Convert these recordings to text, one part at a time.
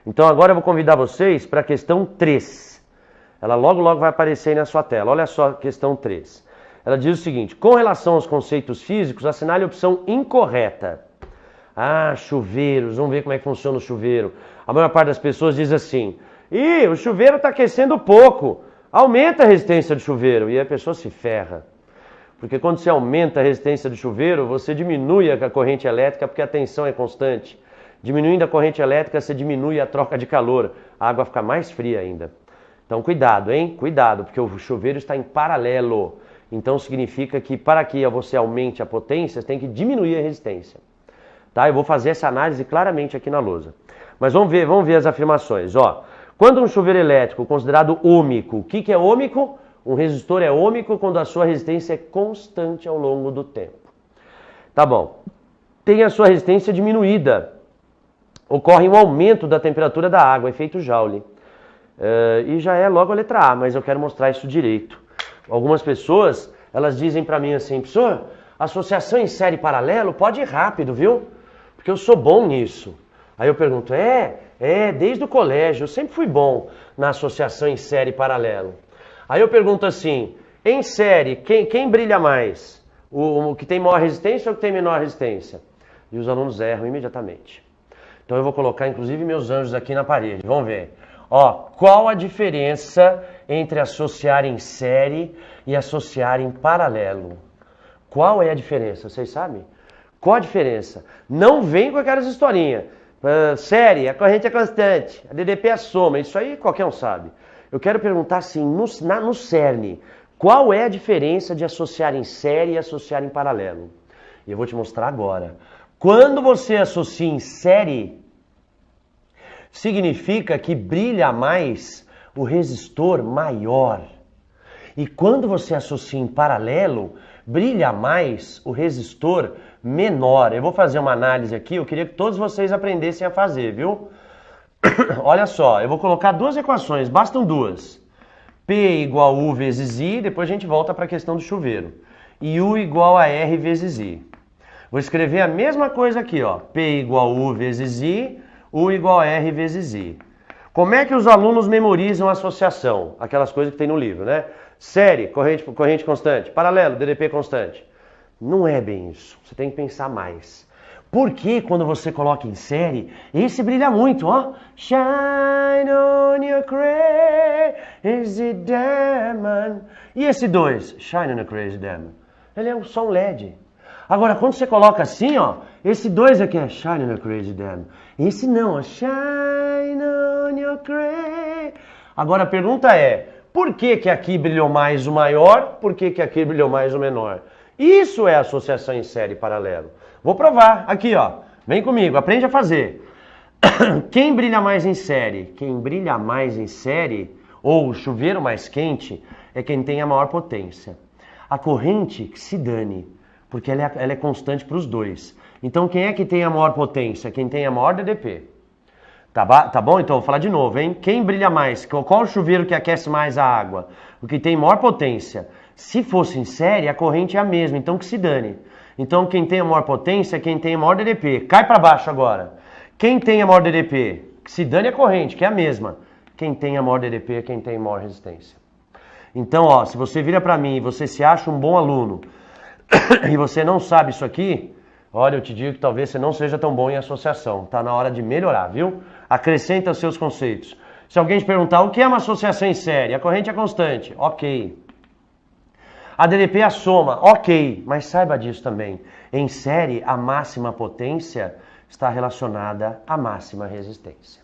Então agora eu vou convidar vocês para a questão 3. Ela logo vai aparecer aí na sua tela. Olha só a questão 3. Ela diz o seguinte: com relação aos conceitos físicos, assinale a opção incorreta. Ah, chuveiros, vamos ver como é que funciona o chuveiro. A maior parte das pessoas diz assim: ih, o chuveiro está aquecendo pouco, aumenta a resistência do chuveiro. E a pessoa se ferra. Porque quando você aumenta a resistência do chuveiro, você diminui a corrente elétrica porque a tensão é constante. Diminuindo a corrente elétrica, você diminui a troca de calor. A água fica mais fria ainda. Então cuidado, hein? Cuidado, porque o chuveiro está em paralelo. Então significa que para que você aumente a potência, você tem que diminuir a resistência. Tá? Eu vou fazer essa análise claramente aqui na lousa. Mas vamos ver as afirmações. Ó, quando um chuveiro elétrico considerado ômico, o que é ômico? Um resistor é ômico quando a sua resistência é constante ao longo do tempo. Tá bom. Tem a sua resistência diminuída. Ocorre um aumento da temperatura da água, efeito Joule. E já é logo a letra A, mas eu quero mostrar isso direito. Algumas pessoas, elas dizem para mim assim: professor, associação em série paralelo pode ir rápido, viu? Porque eu sou bom nisso. Aí eu pergunto: desde o colégio, eu sempre fui bom na associação em série paralelo. Aí eu pergunto assim: em série, quem brilha mais? O que tem maior resistência ou o que tem menor resistência? E os alunos erram imediatamente. Então eu vou colocar inclusive meus anjos aqui na parede, vamos ver. Ó, qual a diferença entre associar em série e associar em paralelo? Qual é a diferença? Vocês sabem? Qual a diferença? Não vem com aquelas historinhas. Série, a corrente é constante, a DDP é a soma, isso aí qualquer um sabe. Eu quero perguntar assim, no cerne, qual é a diferença de associar em série e associar em paralelo? E eu vou te mostrar agora. Quando você associa em série, significa que brilha mais o resistor maior. E quando você associa em paralelo, brilha mais o resistor menor. Eu vou fazer uma análise aqui, eu queria que todos vocês aprendessem a fazer, viu? Olha só, eu vou colocar duas equações, bastam duas. P igual a U vezes I, depois a gente volta para a questão do chuveiro. E U igual a R vezes I. Vou escrever a mesma coisa aqui, ó. P igual a U vezes I, U igual a R vezes I. Como é que os alunos memorizam a associação? Aquelas coisas que tem no livro, né? Série, corrente constante. Paralelo, DDP constante. Não é bem isso. Você tem que pensar mais. Porque quando você coloca em série, esse brilha muito, ó. Shine on your crazy diamond. E esse 2? Shine on your crazy diamond. Ele é só um LED. Agora, quando você coloca assim, ó, esse 2 aqui é Shine on your crazy diamond. Esse não, ó. Shine on your crazy. Agora a pergunta é, por que aqui brilhou mais o maior, por que aqui brilhou mais o menor? Isso é associação em série e paralelo. Vou provar. Aqui, ó. Vem comigo, aprende a fazer. Quem brilha mais em série? Quem brilha mais em série, ou o chuveiro mais quente, é quem tem a maior potência. A corrente, que se dane, porque ela é constante para os dois. Então, quem é que tem a maior potência? Quem tem a maior DDP. Tá bom? Então, vou falar de novo, hein? Quem brilha mais? Qual o chuveiro que aquece mais a água? O que tem maior potência. Se fosse em série, a corrente é a mesma, então que se dane. Então, quem tem a maior potência é quem tem a maior DDP. Cai para baixo agora. Quem tem a maior DDP? Que se dane a corrente, que é a mesma. Quem tem a maior DDP é quem tem a maior resistência. Então, ó, se você vira para mim e você se acha um bom aluno e você não sabe isso aqui, olha, eu te digo que talvez você não seja tão bom em associação. Tá na hora de melhorar, viu? Acrescenta os seus conceitos. Se alguém te perguntar o que é uma associação em série, a corrente é constante. Ok. A DDP é a soma, ok, mas saiba disso também. Em série, a máxima potência está relacionada à máxima resistência.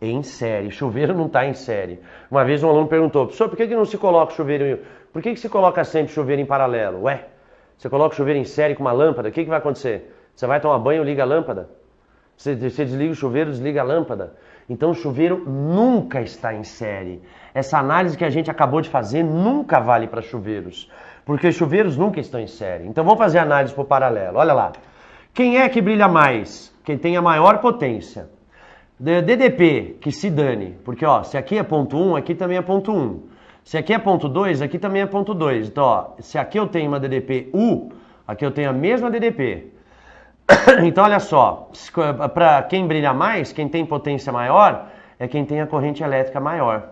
Em série, chuveiro não está em série. Uma vez um aluno perguntou, professor, por que não se coloca chuveiro Por que se coloca sempre chuveiro em paralelo? Ué, você coloca o chuveiro em série com uma lâmpada, o que vai acontecer? Você vai tomar banho, liga a lâmpada? Você desliga o chuveiro, desliga a lâmpada? Então o chuveiro nunca está em série. Essa análise que a gente acabou de fazer nunca vale para chuveiros, porque os chuveiros nunca estão em série. Então vamos fazer análise por paralelo. Olha lá. Quem é que brilha mais? Quem tem a maior potência. DDP, que se dane, porque ó, se aqui é ponto 1, aqui também é ponto 1. Se aqui é ponto 2, aqui também é ponto 2. Então, ó, se aqui eu tenho uma DDP U, aqui eu tenho a mesma DDP. Então, olha só, para quem brilha mais, quem tem potência maior, é quem tem a corrente elétrica maior.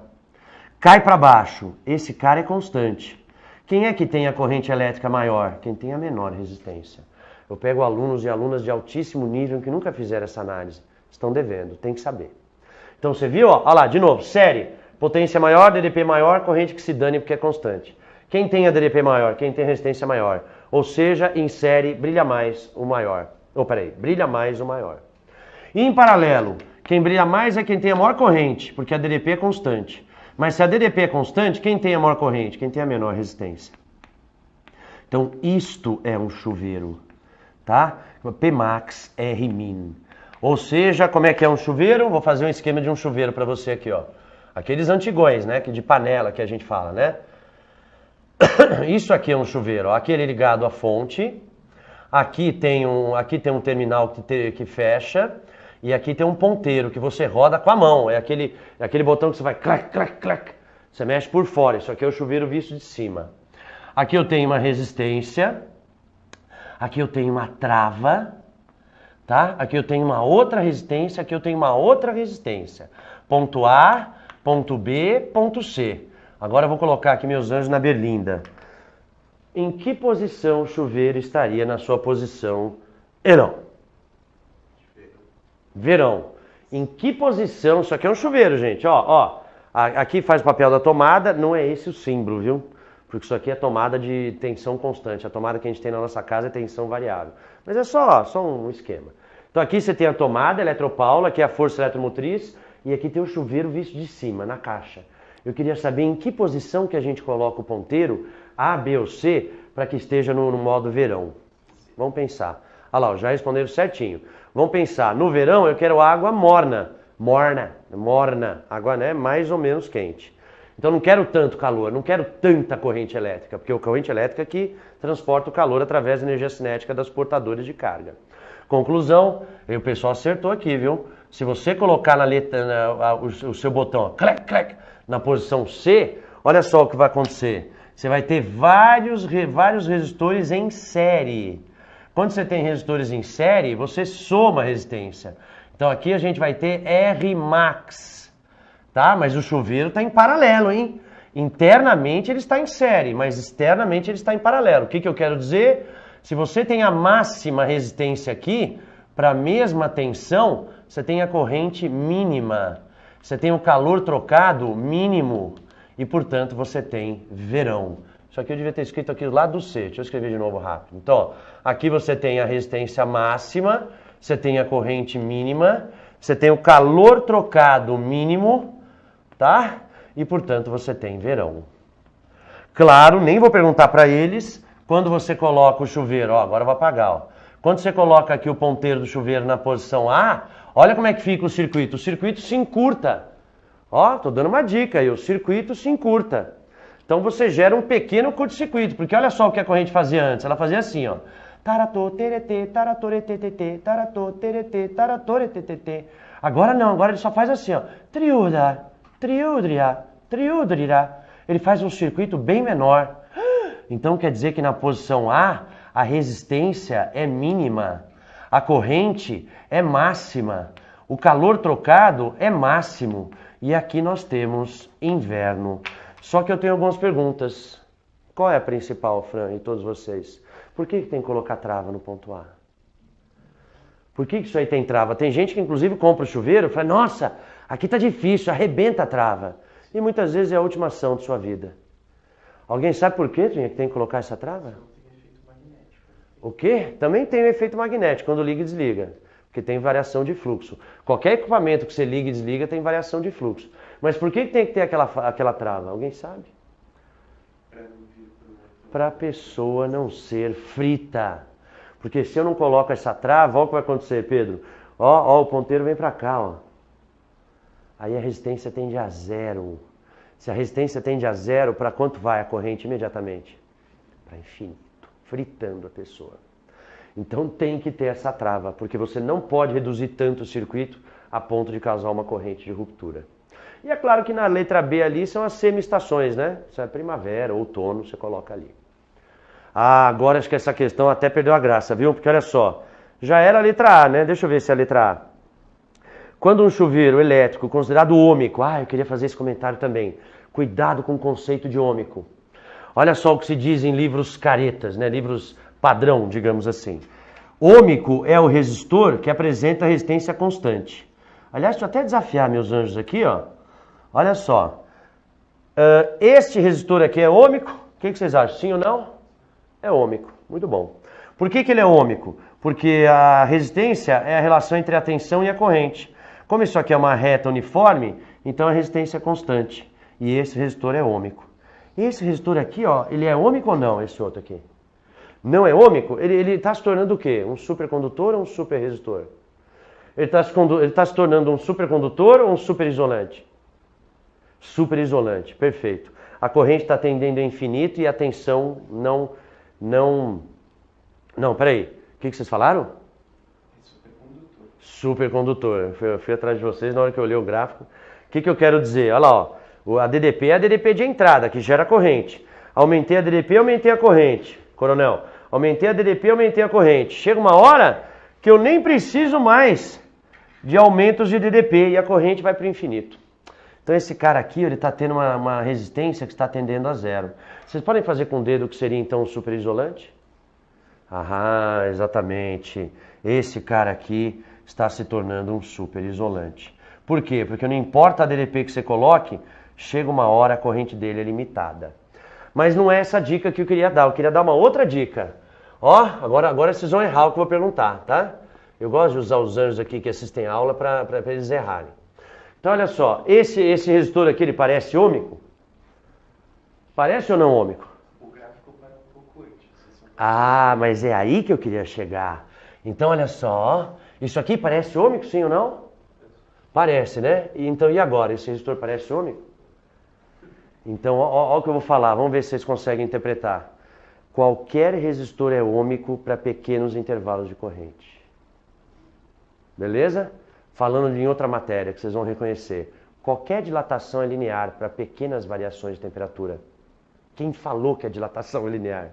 Cai para baixo, esse cara é constante. Quem é que tem a corrente elétrica maior? Quem tem a menor resistência. Eu pego alunos e alunas de altíssimo nível que nunca fizeram essa análise. Estão devendo, tem que saber. Então, você viu? Olha lá, de novo, série. Potência maior, DDP maior, corrente que se dane porque é constante. Quem tem a DDP maior? Quem tem a resistência maior. Ou seja, em série, brilha mais o maior. Brilha mais o maior. E em paralelo, quem brilha mais é quem tem a maior corrente, porque a DDP é constante. Mas se a DDP é constante, quem tem a maior corrente? Quem tem a menor resistência. Então, isto é um chuveiro, tá? Pmax Rmin. Ou seja, como é que é um chuveiro? Vou fazer um esquema de um chuveiro para você aqui, ó. Aqueles antigões, né? Que de panela que a gente fala, né? Isso aqui é um chuveiro, ó. Aquele ligado à fonte. Aqui tem um terminal que fecha. E aqui tem um ponteiro que você roda com a mão. É aquele botão que você vai clac, clac, clac. Você mexe por fora. Isso aqui é o chuveiro visto de cima. Aqui eu tenho uma resistência. Aqui eu tenho uma trava. Tá? Aqui eu tenho uma outra resistência. Aqui eu tenho uma outra resistência. Ponto A, ponto B, ponto C. Agora eu vou colocar aqui meus anjos na berlinda. Em que posição o chuveiro estaria na sua posição verão? Verão. Em que posição? Isso aqui é um chuveiro, gente. Ó. Aqui faz o papel da tomada. Não é esse o símbolo, viu? Porque isso aqui é tomada de tensão constante. A tomada que a gente tem na nossa casa é tensão variável. Mas é só um esquema. Então aqui você tem a tomada eletropaula, que é a força eletromotriz. E aqui tem o chuveiro visto de cima, na caixa. Eu queria saber em que posição que a gente coloca o ponteiro, A, B ou C, para que esteja no modo verão. Vamos pensar. Olha lá, já responderam certinho. Vamos pensar, no verão eu quero água morna. Morna. Água, né, mais ou menos quente. Então não quero tanto calor, não quero tanta corrente elétrica, porque a corrente elétrica que transporta o calor através da energia cinética das portadores de carga. Conclusão, o pessoal acertou aqui, viu? Se você colocar na letra, o seu botão, ó, clac, clac, na posição C, olha só o que vai acontecer. Você vai ter vários resistores em série. Quando você tem resistores em série, você soma a resistência. Então aqui a gente vai ter Rmax, tá? Mas o chuveiro está em paralelo, hein? Internamente ele está em série, mas externamente ele está em paralelo. O que eu quero dizer? Se você tem a máxima resistência aqui, para a mesma tensão, você tem a corrente mínima. Você tem o calor trocado mínimo e, portanto, você tem verão. Isso aqui eu devia ter escrito aqui do lado do C. Deixa eu escrever de novo rápido. Então, ó, aqui você tem a resistência máxima, você tem a corrente mínima, você tem o calor trocado mínimo, tá? E, portanto, você tem verão. Claro, nem vou perguntar para eles, quando você coloca o chuveiro, ó, agora eu vou apagar, ó. Quando você coloca aqui o ponteiro do chuveiro na posição A, olha como é que fica o circuito. O circuito se encurta. Ó, tô dando uma dica aí, o circuito se encurta. Então você gera um pequeno curto-circuito, porque olha só o que a corrente fazia antes. Ela fazia assim, ó. Taratô, terete, taratoretetete, taratô, terete, taratoretetete. Agora não, agora ele só faz assim, ó. Triuda, triudria, triudrira. Ele faz um circuito bem menor. Então quer dizer que na posição A, a resistência é mínima, a corrente é máxima, o calor trocado é máximo. E aqui nós temos inverno. Só que eu tenho algumas perguntas. Qual é a principal, Fran, e todos vocês? Por que tem que colocar trava no ponto A? Por que isso aí tem trava? Tem gente que inclusive compra o chuveiro e fala, nossa, aqui tá difícil, arrebenta a trava. E muitas vezes é a última ação de sua vida. Alguém sabe por que tem que colocar essa trava? O quê? Também tem o efeito magnético, quando liga e desliga. Porque tem variação de fluxo. Qualquer equipamento que você liga e desliga tem variação de fluxo. Mas por que tem que ter aquela trava? Alguém sabe? Para a pessoa não ser frita. Porque se eu não coloco essa trava, olha o que vai acontecer, Pedro. Ó, o ponteiro vem para cá, ó. Aí a resistência tende a zero. Se a resistência tende a zero, para quanto vai a corrente imediatamente? Para infinito, fritando a pessoa. Então tem que ter essa trava, porque você não pode reduzir tanto o circuito a ponto de causar uma corrente de ruptura. E é claro que na letra B ali são as semi-estações, né? Isso é primavera, outono, você coloca ali. Ah, agora acho que essa questão até perdeu a graça, viu? Porque olha só, já era a letra A, né? Deixa eu ver se é a letra A. Quando um chuveiro elétrico considerado ômico, eu queria fazer esse comentário também. Cuidado com o conceito de ômico. Olha só o que se diz em livros caretas, né? Livros padrão, digamos assim. Ômico é o resistor que apresenta resistência constante. Aliás, deixa eu até desafiar meus anjos aqui, ó. Olha só. Este resistor aqui é ômico? O que vocês acham? Sim ou não? É ômico. Muito bom. Por que ele é ômico? Porque a resistência é a relação entre a tensão e a corrente. Como isso aqui é uma reta uniforme, então a resistência é constante. E esse resistor é ômico. E esse resistor aqui, ó, ele é ômico ou não, esse outro aqui? Não é ômico? Ele está se tornando o quê? Um supercondutor ou um superresistor? Ele está se tornando um supercondutor ou um superisolante? Superisolante, perfeito. A corrente está tendendo ao infinito e a tensão não, peraí. O que vocês falaram? Supercondutor. Eu fui atrás de vocês na hora que eu olhei o gráfico. O que eu quero dizer? Olha lá, ó. A DDP é a DDP de entrada, que gera corrente. Aumentei a DDP, aumentei a corrente. Coronel, aumentei a DDP, aumentei a corrente. Chega uma hora que eu nem preciso mais de aumentos de DDP e a corrente vai para o infinito. Então esse cara aqui, ele está tendo uma resistência que está tendendo a zero. Vocês podem fazer com o dedo o que seria então um superisolante? Exatamente. Esse cara aqui está se tornando um superisolante. Por quê? Porque não importa a DDP que você coloque, chega uma hora a corrente dele é limitada. Mas não é essa dica que eu queria dar. Eu queria dar uma outra dica. Ó, agora vocês vão errar o que eu vou perguntar, tá? Eu gosto de usar os anjos aqui que assistem a aula para eles errarem. Então olha só, esse resistor aqui, ele parece ômico? Parece ou não ômico? O gráfico vai um pouco antes. Mas é aí que eu queria chegar. Então olha só, isso aqui parece ômico, sim ou não? Parece, né? Então e agora? Esse resistor parece ômico? Então ó o que eu vou falar, vamos ver se vocês conseguem interpretar. Qualquer resistor é ômico para pequenos intervalos de corrente. Beleza? Falando em outra matéria que vocês vão reconhecer. Qualquer dilatação é linear para pequenas variações de temperatura. Quem falou que a dilatação é linear?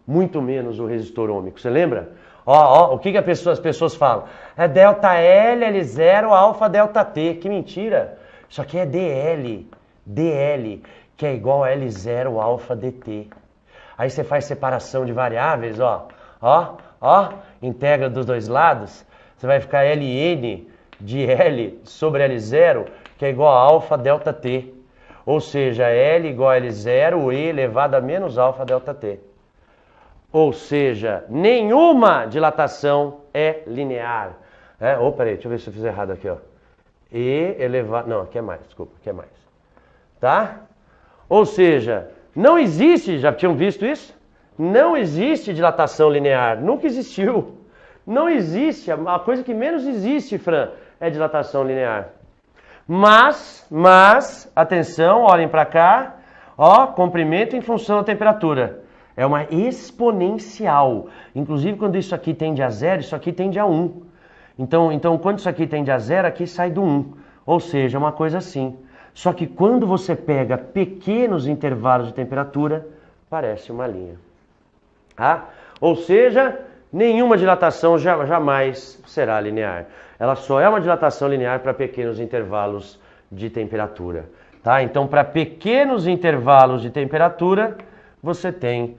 Muito menos o resistor ômico. Você lembra? O que as pessoas falam? É delta L, L0, alfa, delta T. Que mentira! Isso aqui é DL. DL, que é igual a L0, alfa, dt. Aí você faz separação de variáveis, integra dos dois lados. Você vai ficar Ln de L sobre L0, que é igual a alfa delta T. Ou seja, L igual a L0, E elevado a menos alfa delta T. Ou seja, nenhuma dilatação é linear. Peraí, deixa eu ver se eu fiz errado aqui, ó. E elevado... Não, aqui é mais, desculpa, aqui é mais. Tá? Ou seja, não existe, já tinham visto isso? Não existe dilatação linear, nunca existiu. Não existe, a coisa que menos existe, Fran, é dilatação linear. Mas, atenção, olhem para cá, comprimento em função da temperatura. É uma exponencial. Inclusive, quando isso aqui tende a zero, isso aqui tende a 1. Então, quando isso aqui tende a zero, aqui sai do 1. Ou seja, é uma coisa assim. Só que quando você pega pequenos intervalos de temperatura, parece uma linha. Ou seja, nenhuma dilatação jamais será linear. Ela só é uma dilatação linear para pequenos intervalos de temperatura. Tá? Então, para pequenos intervalos de temperatura, você tem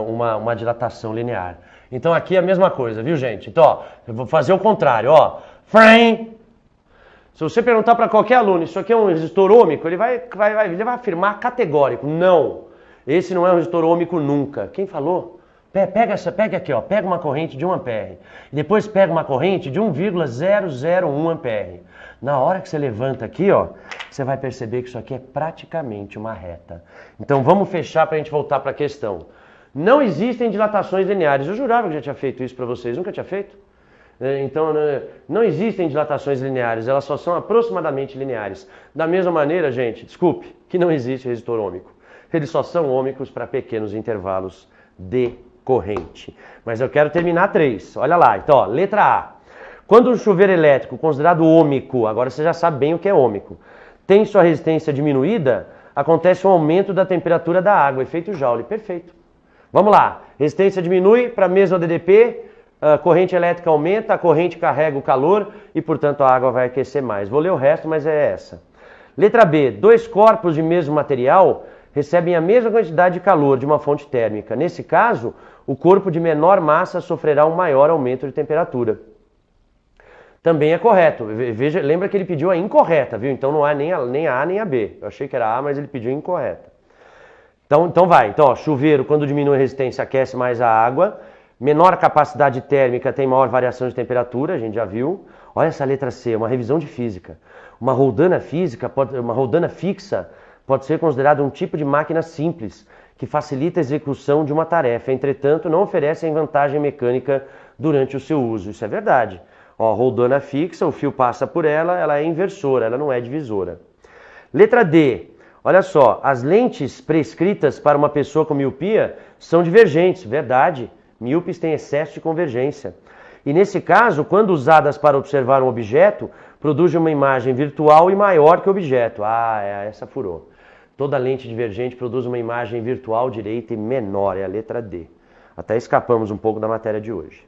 uma dilatação linear. Então, aqui é a mesma coisa, viu, gente? Então, eu vou fazer o contrário. Frame. Se você perguntar para qualquer aluno, isso aqui é um resistor ômico, ele vai afirmar categórico. Não, esse não é um resistor ômico nunca. Quem falou? Pega aqui, pega uma corrente de 1 ampere. E depois pega uma corrente de 1,001 ampere. Na hora que você levanta aqui, você vai perceber que isso aqui é praticamente uma reta. Então vamos fechar para a gente voltar para a questão. Não existem dilatações lineares. Eu jurava que já tinha feito isso para vocês. Nunca tinha feito? Então, não existem dilatações lineares, elas só são aproximadamente lineares. Da mesma maneira, gente, desculpe, que não existe resistor ômico. Eles só são ômicos para pequenos intervalos de corrente. Mas eu quero terminar 3. Olha lá, então, letra A. Quando um chuveiro elétrico considerado ômico, agora você já sabe bem o que é ômico, tem sua resistência diminuída, acontece um aumento da temperatura da água, efeito Joule. Perfeito. Vamos lá, resistência diminui para a mesma DDP, a corrente elétrica aumenta, a corrente carrega o calor e, portanto, a água vai aquecer mais. Vou ler o resto, mas é essa. Letra B. Dois corpos de mesmo material recebem a mesma quantidade de calor de uma fonte térmica. Nesse caso, o corpo de menor massa sofrerá um maior aumento de temperatura. Também é correto. Veja, lembra que ele pediu a incorreta, viu? Então não há nem a A nem a B. Eu achei que era A, mas ele pediu a incorreta. Então vai. Então, ó, chuveiro, quando diminui a resistência, aquece mais a água. Menor capacidade térmica tem maior variação de temperatura, a gente já viu. Olha essa letra C, uma revisão de física. Uma roldana fixa pode ser considerada um tipo de máquina simples, que facilita a execução de uma tarefa, entretanto não oferece vantagem mecânica durante o seu uso. Isso é verdade. Ó, roldana fixa, o fio passa por ela, ela é inversora, ela não é divisora. Letra D. Olha só, as lentes prescritas para uma pessoa com miopia são divergentes, verdade. Míopes têm excesso de convergência. E nesse caso, quando usadas para observar um objeto, produzem uma imagem virtual e maior que o objeto. Ah, essa furou. Toda lente divergente produz uma imagem virtual direita e menor, é a letra D. Até escapamos um pouco da matéria de hoje.